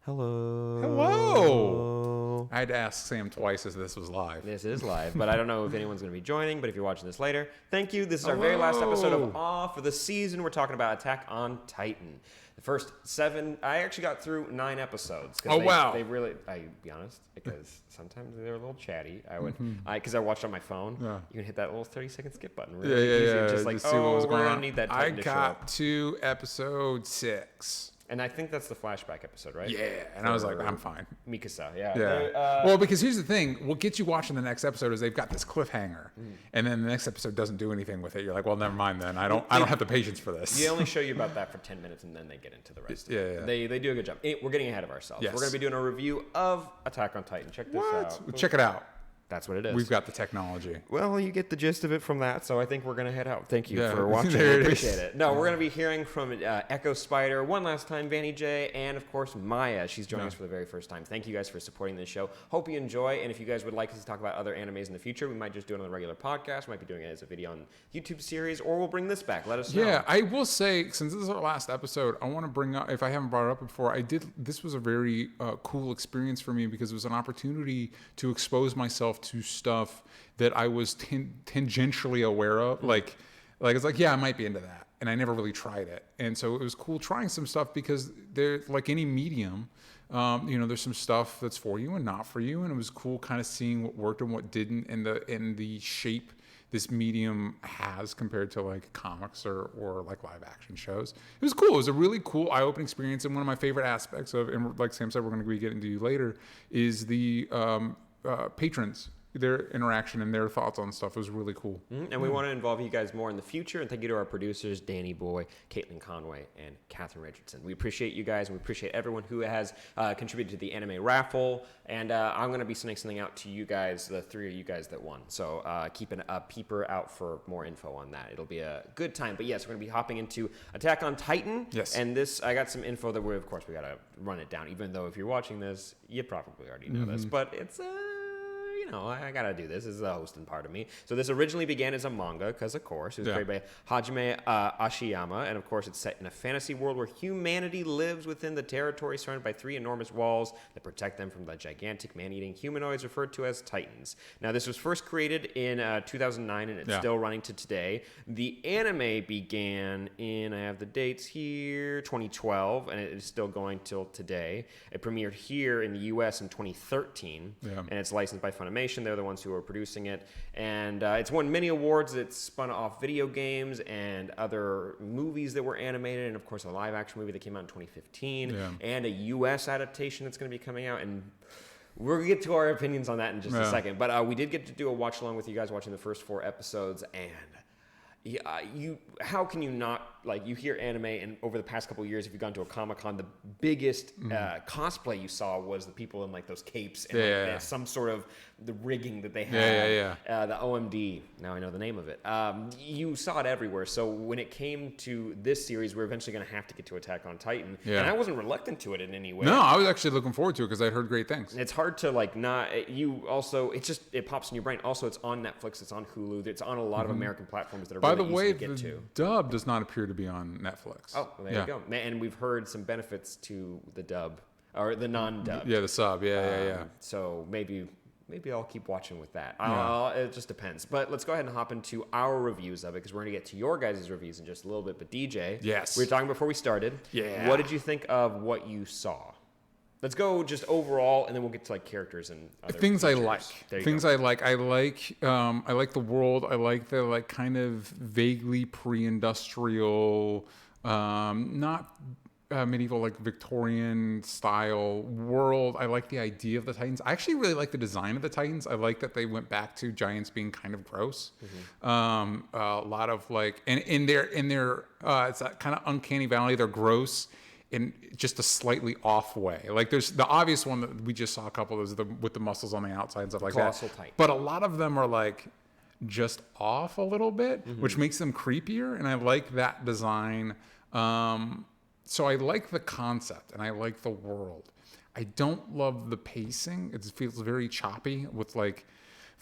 Hello. Hello. I had to ask Sam twice as this was live. This is live, but I don't know if anyone's going to be joining. But if you're watching this later, thank you. This is our very last episode of Awe for the season. We're talking about Attack on Titan. The first 7, I actually got through 9 episodes. Wow. They really, I'll be honest, because sometimes they're a little chatty. Because I watched on my phone. Yeah. You can hit that little 30-second skip button. Really easy. Just like, see what was going we're on. going to need that Titan to show up. I got to episode 6. And I think that's the flashback episode, right? Yeah, and I was like, I'm fine. Mikasa, yeah. Well, because here's the thing. What gets you watching the next episode is they've got this cliffhanger, and then the next episode doesn't do anything with it. You're like, well, never mind then. I don't have the patience for this. They only show you about that for 10 minutes, and then they get into the rest of it. Yeah. They do a good job. We're getting ahead of ourselves. Yes. We're going to be doing a review of Attack on Titan. Check this out. Check it out. That's what it is. We've got the technology. Well, you get the gist of it from that, so I think we're going to head out. Thank you for watching. There Appreciate it. No, we're going to be hearing from Echo Spider one last time, Vanny J, and of course Maya. She's joining us for the very first time. Thank you guys for supporting this show. Hope you enjoy, and if you guys would like us to talk about other animes in the future, we might just do it on a regular podcast. We might be doing it as a video on YouTube series, or we'll bring this back. Let us know. Yeah, I will say, since this is our last episode, I want to bring up, if I haven't brought it up before, this was a very cool experience for me because it was an opportunity to expose myself to stuff that I was tangentially aware of. Like it's like, yeah, I might be into that. And I never really tried it. And so it was cool trying some stuff because there's like any medium, there's some stuff that's for you and not for you. And it was cool kind of seeing what worked and what didn't and the shape this medium has compared to like comics or like live action shows. It was cool. It was a really cool eye-opening experience. And one of my favorite aspects of, and like Sam said, we're going to be getting to later, is the patrons. Their interaction and their thoughts on stuff was really cool. And we want to involve you guys more in the future. And thank you to our producers, Danny Boy, Caitlin Conway, and Catherine Richardson. We appreciate you guys, and we appreciate everyone who has contributed to the anime raffle. And I'm going to be sending something out to you guys, the 3 of you guys that won. So keep a peeper out for more info on that. It'll be a good time. But yes, we're going to be hopping into Attack on Titan. Yes. And this, I got some info that we got to run it down. Even though if you're watching this, you probably already know this. But it's I gotta do this. This is the hosting part of me. So this originally began as a manga, because of course, it was created by Hajime Ashiyama, and of course it's set in a fantasy world where humanity lives within the territory surrounded by 3 enormous walls that protect them from the gigantic man-eating humanoids referred to as Titans. Now this was first created in 2009, and it's still running to today. The anime began in, I have the dates here, 2012, and it is still going till today. It premiered here in the US in 2013, and it's licensed by Funimation. They're the ones who are producing it, and it's won many awards. It's spun off video games and other movies that were animated, and of course a live action movie that came out in 2015, and a US adaptation that's going to be coming out. And we're going to get to our opinions on that in just a second, but we did get to do a watch along with you guys watching the first 4 episodes. And how can you not, like, you hear anime, and over the past couple of years, if you've gone to a Comic-Con, the biggest cosplay you saw was the people in like those capes and some sort of the rigging that they had. The OMD, now I know the name of it. You saw it everywhere. So when it came to this series, we're eventually going to have to get to Attack on Titan. And I wasn't reluctant to it in any way. No, I was actually looking forward to it because I'd heard great things. It's hard to it pops in your brain. Also, it's on Netflix, it's on Hulu, it's on a lot of American platforms that are By the way, the dub does not appear to be on Netflix. Oh, well, there you go. And we've heard some benefits to the dub, or the non-dub. Yeah, the sub. Yeah. So maybe I'll keep watching with that. It just depends. But let's go ahead and hop into our reviews of it, because we're going to get to your guys' reviews in just a little bit. But DJ, yes, we were talking before we started. Yeah. What did you think of what you saw? Let's go just overall, and then we'll get to like characters and other things features. I like. I like the world. I like the like kind of vaguely pre-industrial, not medieval, like Victorian style world. I like the idea of the Titans. I actually really like the design of the Titans. I like that they went back to giants being kind of gross. A lot of like, and in their it's that kind of uncanny valley. They're gross in just a slightly off way. Like there's the obvious one that we just saw a couple of with the muscles on the outside and stuff like Colossal that. Titan. But a lot of them are like just off a little bit, which makes them creepier. And I like that design. So I like the concept and I like the world. I don't love the pacing. It feels very choppy with like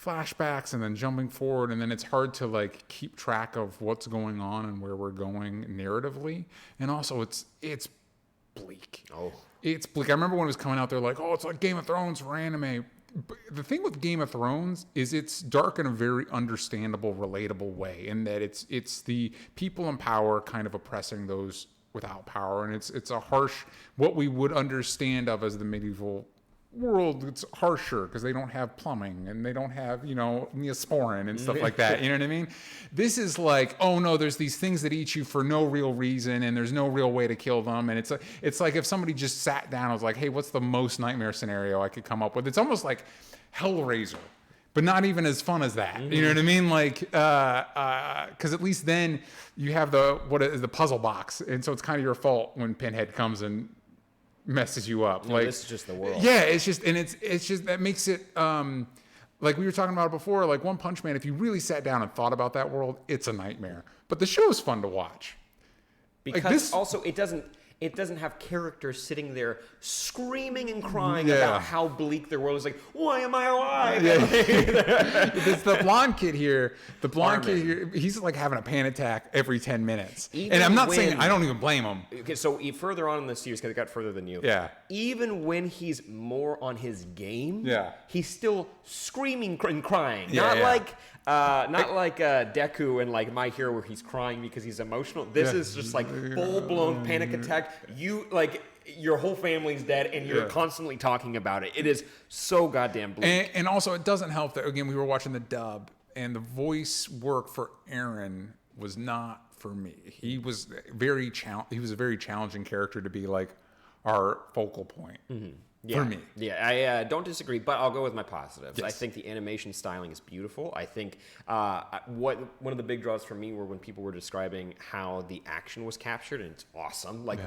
flashbacks and then jumping forward, and then it's hard to like keep track of what's going on and where we're going narratively. And also it's bleak. Oh. It's bleak. I remember when it was coming out, they're like, oh, it's like Game of Thrones for anime. But the thing with Game of Thrones is it's dark in a very understandable, relatable way, in that it's the people in power kind of oppressing those without power, and it's a harsh, what we would understand of as the medieval world. It's harsher because they don't have plumbing and they don't have, Neosporin and stuff like that. You know what I mean? This is like, oh no, there's these things that eat you for no real reason and there's no real way to kill them. And it's like if somebody just sat down and was like, hey, what's the most nightmare scenario I could come up with? It's almost like Hellraiser, but not even as fun as that. You know what I mean? Like, because at least then you have the puzzle box, and so it's kind of your fault when Pinhead comes and messes you up. No, like, this is just the world. Yeah, it's just that makes it like we were talking about before. Like One Punch Man, if you really sat down and thought about that world, it's a nightmare. But the show's fun to watch. Because also it doesn't have characters sitting there screaming and crying about how bleak their world is. Like, why am I alive? Yeah. It's the blonde kid here. The blonde kid here, he's like having a panic attack every 10 minutes. And I'm not saying, I don't even blame him. Okay, so further on in the series, because it got further than you. Yeah. Even when he's more on his game, he's still screaming and crying. Yeah, Not like Deku and like My Hero, where he's crying because he's emotional. This is just like full blown panic attack. You like your whole family's dead, and you're constantly talking about it. It is so goddamn bleak. And also, it doesn't help that again we were watching the dub, and the voice work for Eren was not for me. He was a very challenging character to be like our focal point. For me. Yeah, I don't disagree, but I'll go with my positives. Yes. I think the animation styling is beautiful. I think one of the big draws for me were when people were describing how the action was captured, and it's awesome. Like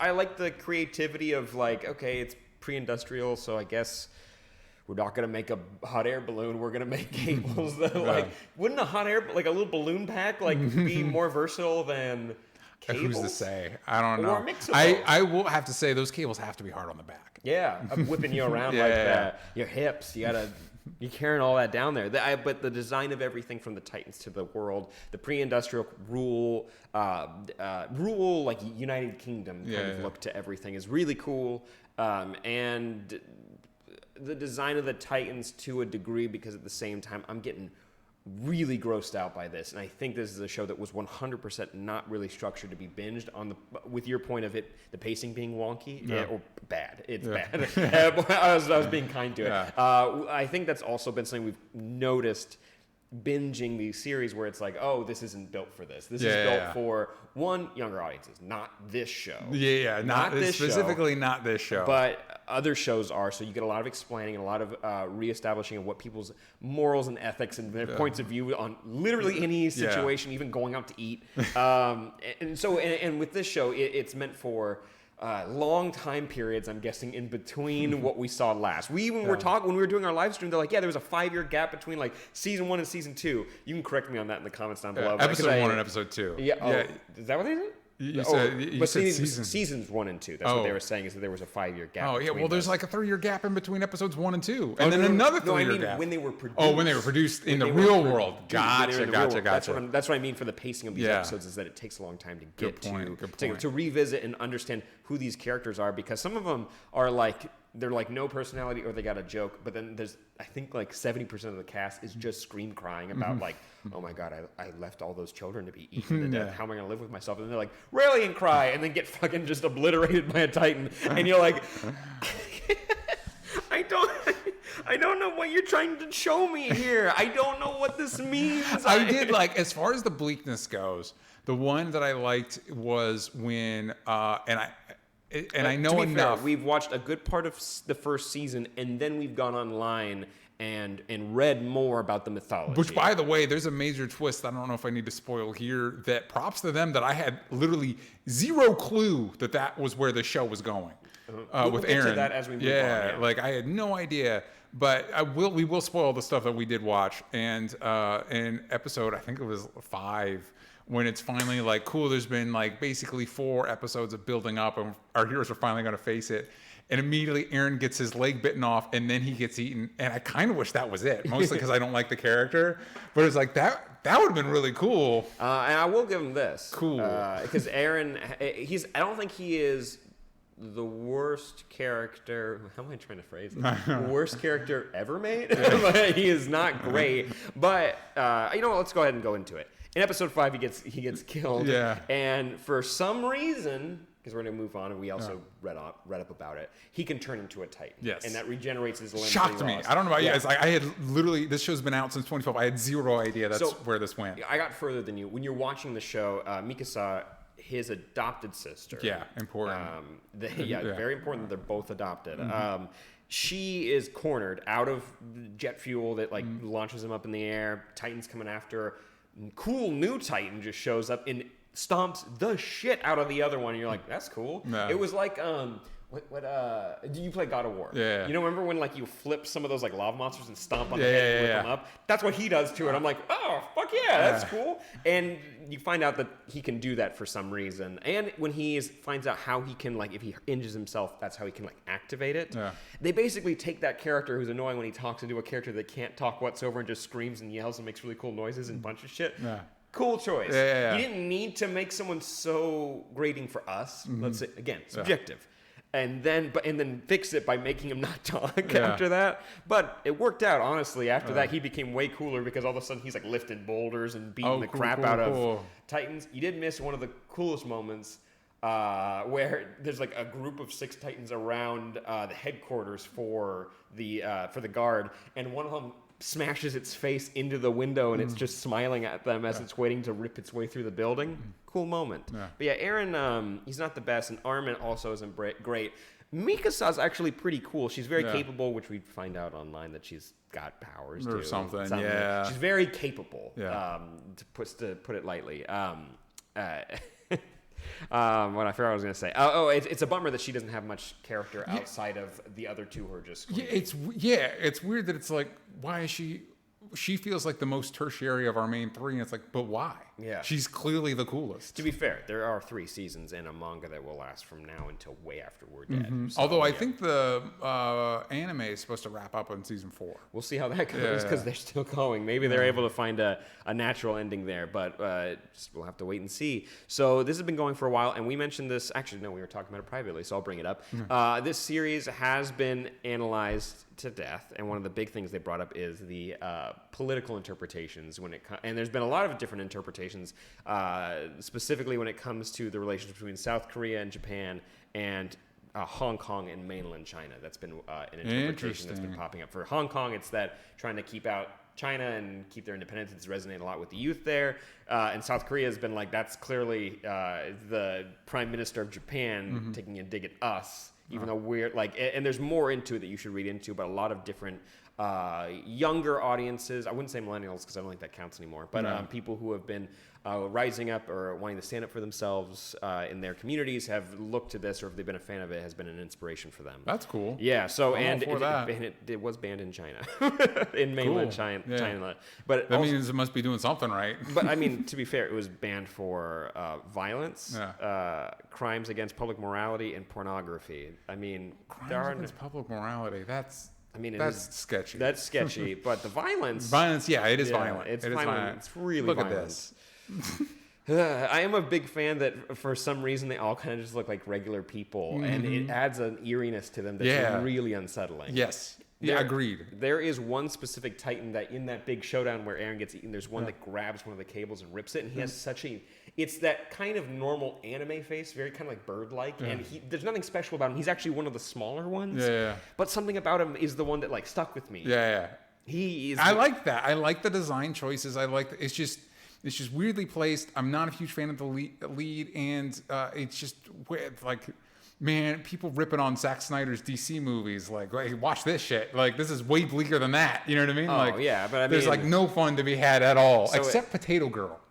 I like the creativity of like, okay, it's pre-industrial, so I guess we're not gonna make a hot air balloon. We're gonna make cables that like wouldn't a hot air like a little balloon pack like be more versatile than cables? Who's to say? I don't know. Or mix of both. I will have to say those cables have to be hard on the back. Yeah, I'm whipping you around your hips. You're carrying all that down there. But the design of everything from the Titans to the world, the pre-industrial rule like United Kingdom kind of look to everything is really cool. And the design of the Titans to a degree, because at the same time I'm getting really grossed out by this, and I think this is a show that was 100% not really structured to be binged on with your point of it, the pacing being wonky or bad. It's bad. I was being kind to it. I think that's also been something we've noticed binging these series where it's like, oh, this isn't built for this. This is built for younger audiences, not this show. Not this specifically show, not this show. But other shows are, so you get a lot of explaining and a lot of reestablishing of what people's morals and ethics and their points of view on literally any situation, even going out to eat. And with this show, it's meant for long time periods, I'm guessing, in between what we saw last. We even were talking when we were doing our live stream. They're like, there was a 5-year gap between like season 1 and season 2. You can correct me on that in the comments down below. Episode 1 and episode 2. Is that what they said? You said seasons 1 and 2. That's what they were saying, is that there was a 5-year gap. Oh yeah, well, there's like a 3-year gap in between episodes 1 and 2, and then another 3-year gap. When they were produced. Oh, when they were produced in the real world. Gotcha. That's what I mean for the pacing of these episodes, is that it takes a long time to get to revisit and understand who these characters are, because some of them are like, they're like no personality or they got a joke, but then there's, I think like 70% of the cast is just scream crying about like, oh my God, I left all those children to be eaten to death. How am I going to live with myself? And they're like, really, and cry, and then get fucking just obliterated by a Titan. And you're like, I don't know what you're trying to show me here. I don't know what this means. I did like, as far as the bleakness goes, the one that I liked was when, I know enough. Fair, we've watched a good part of the first season, and then we've gone online and read more about the mythology. Which, by the way, there's a major twist. I don't know if I need to spoil here. That props to them that I had literally zero clue that was where the show was going with Eren. Get to that as we move on. Like I had no idea. But we will spoil the stuff that we did watch. And in episode, I think it was 5. When it's finally like, cool, there's been like basically 4 episodes of building up and our heroes are finally going to face it. And immediately Eren gets his leg bitten off and then he gets eaten. And I kind of wish that was it, mostly because I don't like the character. But it's like, that would have been really cool. And I will give him this. Cool. Because Eren, I don't think he is the worst character. How am I trying to phrase it? Worst character ever made. But he is not great. But you know what? Let's go ahead and go into it. In episode 5, he gets killed. Yeah. And for some reason, because we're going to move on, and we also read up about it, he can turn into a Titan. Yes. And that regenerates his limbs. Shocked me. I don't know about you. Yeah. It's like I had literally, this show's been out since 2012. I had zero idea that's where this went. I got further than you. When you're watching the show, Mikasa, his adopted sister. Yeah, important. Very important that they're both adopted. Mm-hmm. She is cornered out of jet fuel that launches him up in the air. Titan's coming after her. Cool new Titan just shows up and stomps the shit out of the other one. And you're like, that's cool. No. It was like do you play God of War? Yeah. You know, remember when like you flip some of those like lava monsters and stomp on the head and whip them up? That's what he does to it. I'm like, oh fuck yeah, that's cool. And you find out that he can do that for some reason. And when he finds out how he can, like, if he injures himself, that's how he can like activate it. Yeah. They basically take that character who's annoying when he talks into a character that can't talk whatsoever and just screams and yells and makes really cool noises and punches shit. Yeah. Cool choice. Yeah. You didn't need to make someone so grating for us. Let's say again, subjective. And then fix it by making him not talk after that. But it worked out, honestly. After that, he became way cooler because all of a sudden he's like lifting boulders and beating the crap out of Titans. You did miss one of the coolest moments where there's like a group of 6 Titans around the headquarters for the guard, and one of them smashes its face into the window and it's just smiling at them as it's waiting to rip its way through the building. Cool moment. Yeah. But yeah, Eren, he's not the best, and Armin also isn't great. Mikasa's actually pretty cool. She's very capable, which we find out online that she's got powers or too. something. Yeah, she's very capable. Yeah. To put it lightly. What I forgot what I was going to say. It's a bummer that she doesn't have much character outside of the other two who are just screaming. It's weird that it's like, why is she feels like the most tertiary of our main 3, and it's like, but why? Yeah. She's clearly the coolest. To be fair, there are 3 seasons in a manga that will last from now until way after we're dead. Mm-hmm. So, although I think the anime is supposed to wrap up in season 4. We'll see how that goes because they're still going. Maybe they're able to find a natural ending there, but we'll have to wait and see. So this has been going for a while, and we mentioned this. Actually, no, we were talking about it privately, so I'll bring it up. Mm-hmm. This series has been analyzed to death, and one of the big things they brought up is the political interpretations and there's been a lot of different interpretations, specifically when it comes to the relationship between South Korea and Japan and Hong Kong and mainland China. That's been an interpretation that's been popping up. For Hong Kong, it's that trying to keep out China and keep their independence. It's resonated a lot with the youth there. And South Korea has been like, that's clearly the prime minister of Japan taking a dig at us. Even though we're like, and there's more into it that you should read into, but a lot of different younger audiences. I wouldn't say millennials because I don't think that counts anymore. But people who have been rising up or wanting to stand up for themselves in their communities have looked to this, or if they've been a fan of it, has been an inspiration for them. That's cool. Yeah. So it was banned in China, in mainland China. But that means it must be doing something right. But I mean, to be fair, it was banned for violence, crimes against public morality, and pornography. I mean, crimes against public morality. That's sketchy. That's sketchy, but the violence. It is violent. It's violent. violent. It's really Look violent. at this. I am a big fan that for some reason they all kind of just look like regular people, and it adds an eeriness to them that's really unsettling. Yes. Yeah, agreed. There is one specific Titan that in that big showdown where Eren gets eaten, there's one that grabs one of the cables and rips it, and he has it's that kind of normal anime face, very kind of like bird-like, and there's nothing special about him. He's actually one of the smaller ones. Yeah. But something about him is the one that like stuck with me. Yeah. He is. I like that. I like the design choices. It's just weirdly placed. I'm not a huge fan of the lead, and it's just like, man, people ripping on Zack Snyder's DC movies. Like, hey, watch this shit. Like, this is way bleaker than that. You know what I mean? But I mean, there's like no fun to be had at all, except Potato Girl.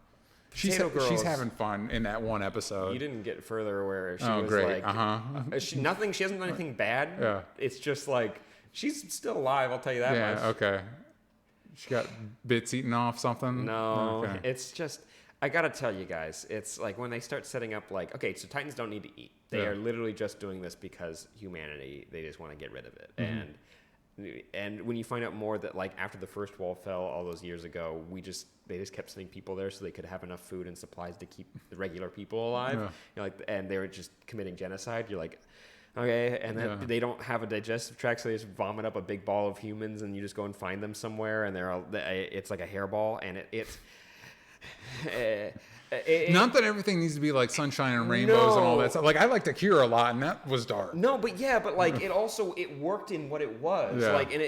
She's having fun in that one episode. You didn't get further where she was like, she hasn't done anything bad. Yeah. It's just like, she's still alive, I'll tell you that much. Yeah, okay. She got bits eaten off something? No, it's just, I gotta tell you guys, it's like when they start setting up like, okay, so Titans don't need to eat. They are literally just doing this because humanity, they just want to get rid of it. And when you find out more that like after the first wall fell all those years ago, they just kept sending people there so they could have enough food and supplies to keep the regular people alive. Yeah. And they were just committing genocide. You're like, Okay, and then they don't have a digestive tract, so they just vomit up a big ball of humans, and you just go and find them somewhere, and it's like a hairball, and it's not that everything needs to be like sunshine and rainbows and all that stuff. Like I liked Akira a lot, and that was dark. No, but like it worked in what it was. Yeah. Like, and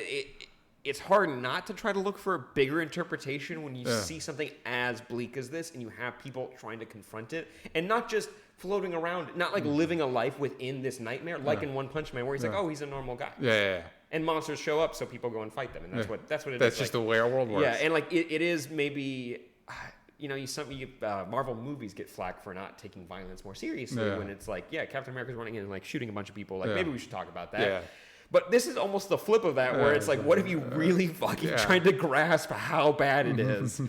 it's hard not to try to look for a bigger interpretation when you see something as bleak as this, and you have people trying to confront it, and not just floating around, not like living a life within this nightmare, like in One Punch Man, where he's like, oh, he's a normal guy. Yeah. And monsters show up, so people go and fight them, and that's what it is. That's just the way our world works. Yeah, and like it is maybe, Marvel movies get flack for not taking violence more seriously when it's like, Captain America's running in and like shooting a bunch of people. Like maybe we should talk about that. Yeah. But this is almost the flip of that, where it's like, what if you really fucking tried to grasp how bad it is?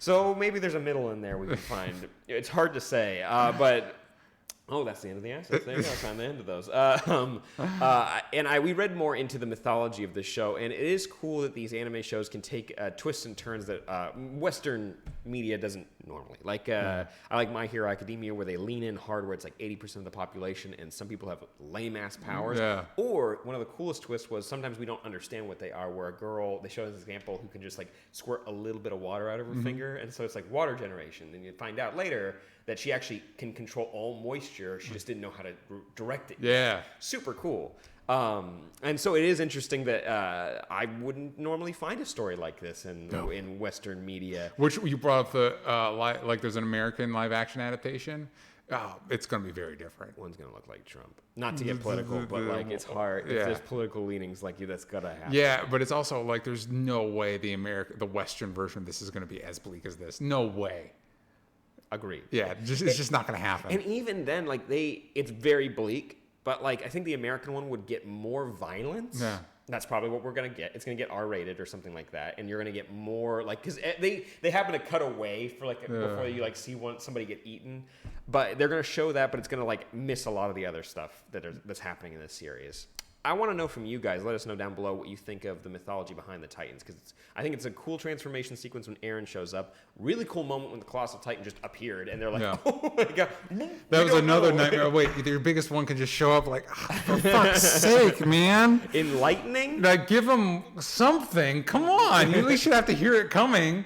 So maybe there's a middle in there we can find. It's hard to say, but. Oh, that's the end of the assets. There you go. Found the end of those. We read more into the mythology of this show, and it is cool that these anime shows can take twists and turns that Western media doesn't normally. Like, I like My Hero Academia, where they lean in hard, where it's like 80% of the population, and some people have lame-ass powers. Yeah. Or, one of the coolest twists was sometimes we don't understand what they are, where a girl, they show this example, who can just like squirt a little bit of water out of her finger, and so it's like water generation. And you find out later that she actually can control all moisture. She just didn't know how to direct it. Yeah. Super cool. And so it is interesting that I wouldn't normally find a story like this in Western media. Which you brought up like there's an American live action adaptation. Oh, it's going to be very different. One's going to look like Trump. Not to get political, but like it's hard. If there's political leanings like you, that's got to happen. Yeah, but it's also like there's no way the Western version of this is going to be as bleak as this. No way. Agreed. Yeah, it's just not going to happen. And even then, like it's very bleak, but like I think the American one would get more violence. Yeah. That's probably what we're gonna get. It's gonna get R-rated or something like that, and you're gonna get more like because they happen to cut away for like before you like see somebody get eaten, but they're gonna show that, but it's gonna like miss a lot of the other stuff that's happening in this series. I want to know from you guys. Let us know down below what you think of the mythology behind the Titans, because I think it's a cool transformation sequence when Eren shows up. Really cool moment when the Colossal Titan just appeared, and they're like, "Oh my god!" That was another nightmare. Wait, your biggest one can just show up like, for fuck's sake, man! Enlightening. Like, give him something. Come on, you at least should have to hear it coming.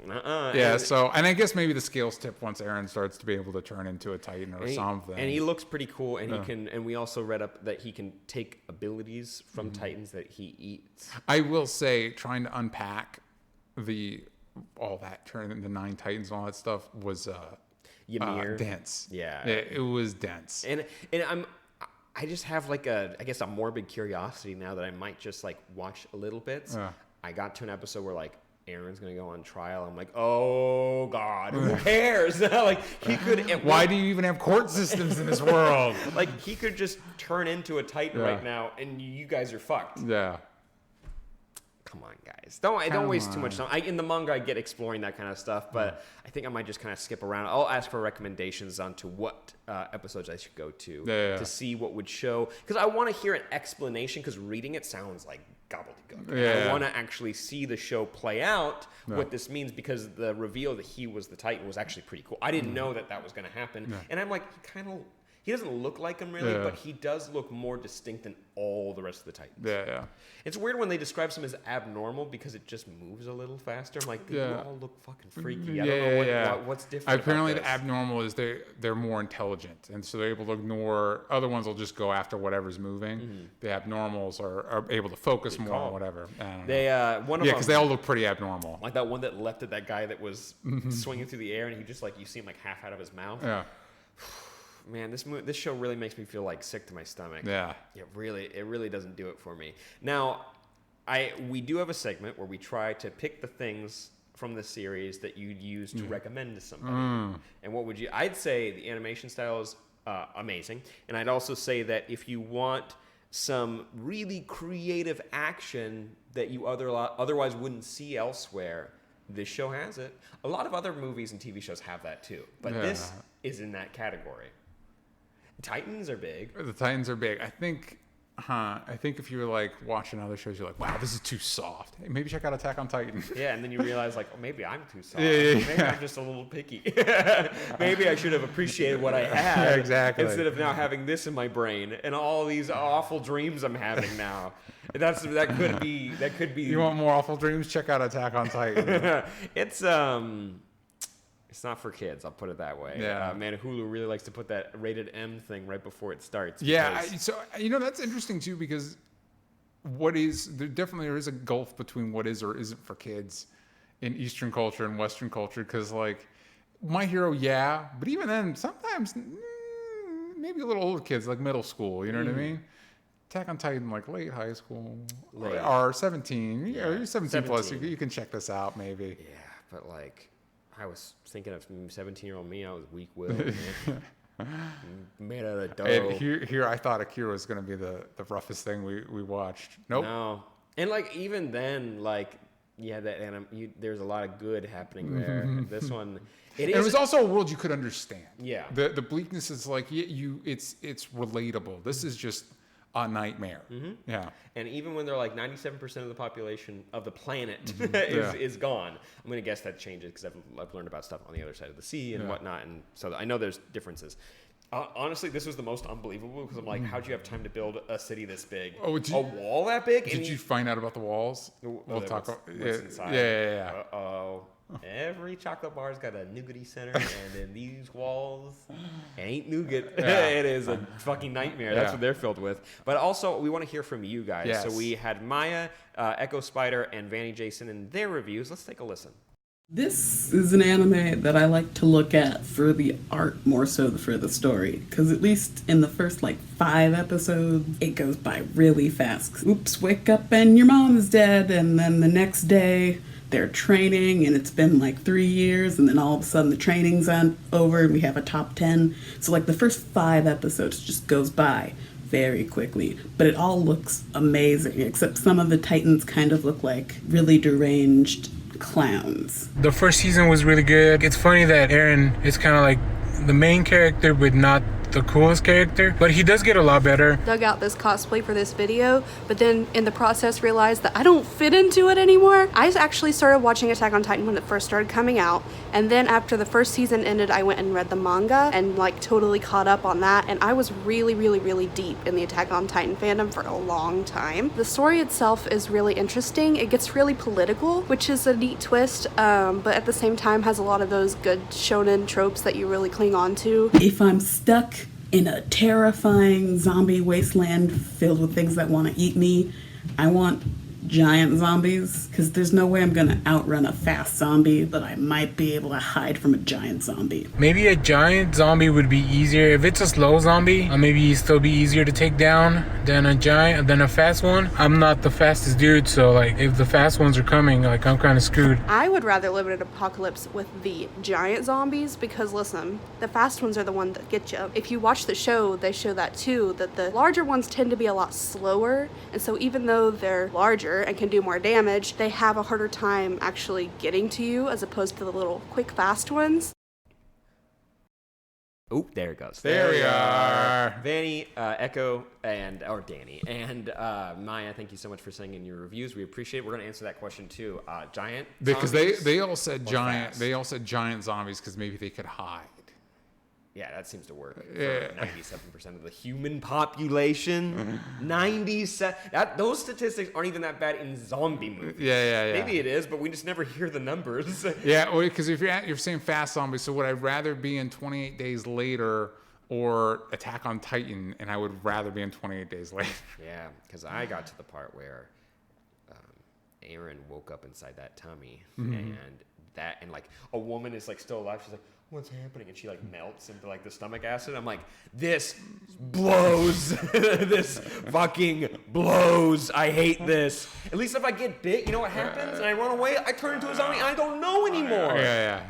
Yeah, and I guess maybe the scales tip once Eren starts to be able to turn into a Titan or something. And he looks pretty cool, and he can. And we also read up that he can take abilities from Titans that he eats. I will say, trying to unpack all that turning the 9 Titans and all that stuff was dense. Yeah, it was dense. And I just have like a morbid curiosity now that I might just like watch a little bit. I got to an episode where like Eren's gonna go on trial. I'm like, oh god, who cares? Like he could. Why do you even have court systems in this world? Like he could just turn into a Titan right now, and you guys are fucked. Yeah. Come on, guys. Don't waste too much time. In the manga, I get exploring that kind of stuff, but I think I might just kind of skip around. I'll ask for recommendations on to what episodes I should go to see what would show. Because I want to hear an explanation, because reading it sounds like gobbledygook. Yeah. I want to actually see the show play out, what this means, because the reveal that he was the Titan was actually pretty cool. I didn't know that was going to happen. And I'm like, he doesn't look like him really, but he does look more distinct than all the rest of the Titans. Yeah. It's weird when they describe him as abnormal, because it just moves a little faster. I'm like, they all look fucking freaky. I don't know what's different. Apparently, the abnormal is they're more intelligent, and so they're able to ignore. Other ones will just go after whatever's moving. The abnormals are able to focus more on whatever. Because they all look pretty abnormal. Like that one that leapt at that guy that was swinging through the air, and he just like, you see him like half out of his mouth. Yeah. Man, this show really makes me feel like sick to my stomach. Yeah. It really doesn't do it for me. Now, we do have a segment where we try to pick the things from the series that you'd use to recommend to somebody. And what would you? I'd say the animation style is amazing, and I'd also say that if you want some really creative action that you otherwise wouldn't see elsewhere, this show has it. A lot of other movies and TV shows have that too, but this is in that category. Titans are big. The Titans are big. I think I think if you're like watching other shows, you're like, wow, this is too soft. Hey, maybe check out Attack on Titan. Yeah, and then you realize like, oh, maybe I'm too soft. Yeah. Maybe I'm just a little picky. Maybe I should have appreciated what I had. Yeah, exactly. Instead of now having this in my brain and all these awful dreams I'm having now. That could be. You want more awful dreams? Check out Attack on Titan. It's not for kids. I'll put it that way. Yeah. Man, Hulu really likes to put that rated M thing right before it starts. Yeah. So that's interesting too, because there definitely is a gulf between what is or isn't for kids in Eastern culture and Western culture. Because like My Hero, yeah, but even then, sometimes maybe a little older kids, like middle school. You know what I mean? Attack on Titan, like late high school, or 17. Yeah, you're 17 plus. You can check this out, maybe. Yeah, but like, I was thinking of 17-year-old me. I was weak-willed, made out of dough. And here, I thought Akira was going to be the roughest thing we watched. Nope. No, and like even then, like there's a lot of good happening there. This one, it was also a world you could understand. Yeah. The bleakness is like it's relatable. This is just a nightmare. Mm-hmm. Yeah. And even when they're like 97% of the population of the planet is gone, I'm going to guess that changes because I've learned about stuff on the other side of the sea and whatnot. And so I know there's differences. Honestly, this was the most unbelievable because I'm like, how'd you have time to build a city this big? A wall that big? Did you find out about the walls? We'll talk about what's inside. Yeah. Uh-oh. Every chocolate bar's got a nougaty center, and then these walls ain't nougat. Yeah. It is a fucking nightmare. That's what they're filled with. But also, we want to hear from you guys. Yes. So we had Maya, Echo Spider, and Vanny Jason in their reviews. Let's take a listen. This is an anime that I like to look at for the art more so than for the story, because at least in the first 5 episodes, it goes by really fast. Oops, wake up and your mom is dead, and then the next day they're training and it's been 3 years, and then all of a sudden the training's over and we have a top 10. So the first 5 episodes just goes by very quickly, but it all looks amazing, except some of the Titans kind of look like really deranged clowns. The first season was really good. It's funny that Eren is kind of like the main character, but not the coolest character, but he does get a lot better. Dug out this cosplay for this video, but then in the process realized that I don't fit into it anymore. I actually started watching Attack on Titan when it first started coming out, and then after the first season ended, I went and read the manga and totally caught up on that, and I was really, really, really deep in the Attack on Titan fandom for a long time. The story itself is really interesting. It gets really political, which is a neat twist, but at the same time has a lot of those good shonen tropes that you really cling on to. If I'm stuck in a terrifying zombie wasteland filled with things that want to eat me, I want giant zombies, because there's no way I'm going to outrun a fast zombie, but I might be able to hide from a giant zombie. Maybe a giant zombie would be easier. If it's a slow zombie, maybe he'd still be easier to take down than a fast one. I'm not the fastest dude, so if the fast ones are coming, I'm kind of screwed. I would rather live in an apocalypse with the giant zombies, because listen, the fast ones are the ones that get you. If you watch the show, they show that too, that the larger ones tend to be a lot slower, and so even though they're larger and can do more damage, they have a harder time actually getting to you as opposed to the little quick fast ones. Oh, there it goes. There we are. Vanny, Echo, or Danny, and Maya, thank you so much for sending in your reviews. We appreciate it. We're going to answer that question too. Giant because zombies they all said giant. fast? They all said giant zombies because maybe they could hide. Yeah, that seems to work for 97% of the human population. 97. Those statistics aren't even that bad in zombie movies. Yeah. Maybe it is, but we just never hear the numbers. Yeah, because if you're saying fast zombies, so would I rather be in 28 Days Later or Attack on Titan? And I would rather be in 28 Days Later. Yeah, because I got to the part where Eren woke up inside that tummy, and a woman is still alive. She's like, what's happening? And she melts into the stomach acid. I'm like, this blows. This fucking blows. I hate this. At least if I get bit, you know what happens? And I run away, I turn into a zombie, and I don't know anymore. Yeah.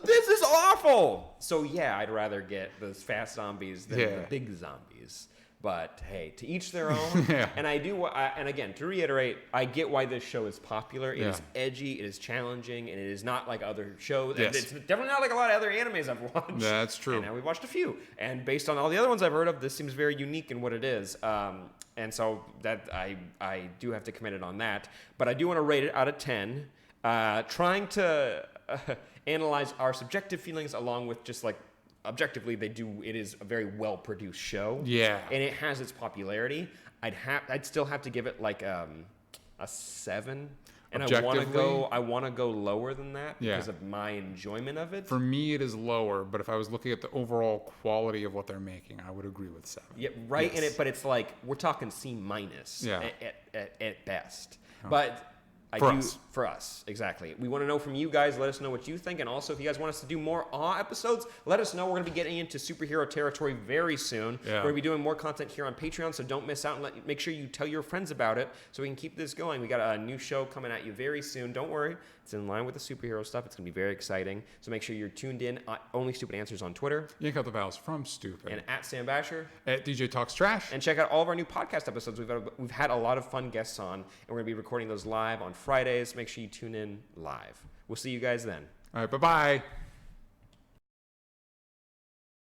This is awful. So yeah, I'd rather get those fast zombies than the big zombies. But hey, to each their own. Yeah. And and again, to reiterate, I get why this show is popular. It Yeah. is edgy, it is challenging, and it is not like other shows. Yes. It's definitely not like a lot of other animes I've watched. That's true. And now we've watched a few. And based on all the other ones I've heard of, this seems very unique in what it is. And so that I do have to commit it on that. But I do want to rate it out of 10. Trying to analyze our subjective feelings along with just like objectively it is a very well produced show. Yeah. And it has its popularity. I'd still have to give it like a 7. And Objectively? I want to go lower than that Yeah. because of my enjoyment of it. For me, it is lower, but if I was looking at the overall quality of what they're making, I would agree with 7. Yeah, right. Yes. But it's like we're talking C minus Yeah. at best. But for us, exactly. We want to know from you guys. Let us know what you think, and also if you guys want us to do more Awe episodes, let us know. We're going to be getting into superhero territory very soon. Yeah. We're going to be doing more content here on Patreon, so don't miss out, and make sure you tell your friends about it so we can keep this going. We got a new show coming at you very soon. Don't worry, it's in line with the superhero stuff. It's going to be very exciting. So make sure you're tuned in. Only Stupid Answers on Twitter, Yank out the vowels from stupid. and at Sam Basher. At DJ Talks Trash. And check out all of our new podcast episodes. We've had a lot of fun guests on, and we're going to be recording those live on Fridays. Make sure you tune in live. We'll see you guys then. All right, bye-bye.